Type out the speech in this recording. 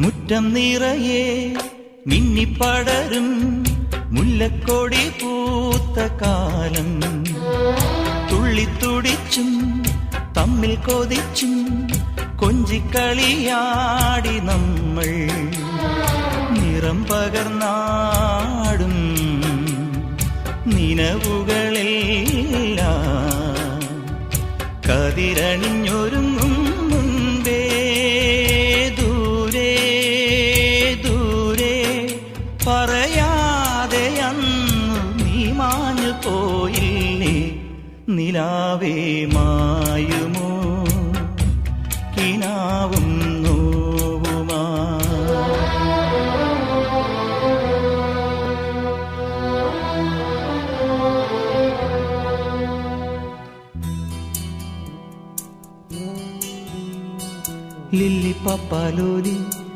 മുറ്റം നിറയെ മിന്നിപ്പടരും മുല്ലക്കൊടി പൂത്ത കാലം. തുള്ളിത്തുടിച്ചും തമ്മിൽ കൊതിച്ചും കൊഞ്ചിക്കളിയാടി നമ്മൾ. നിറം പകർന്നാടും നിനവുകളെല്ലാം കതിരണിഞ്ഞൊരുങ്ങും മുൻപേ ദൂരെ ദൂരെ പറയാതെ അന്നു നീ മാഞ്ഞു പോയില്ലേ. നിലാവേ മായുമോ കിനാവും നോവുമാ. ലില്ലി പപ്പാലോലി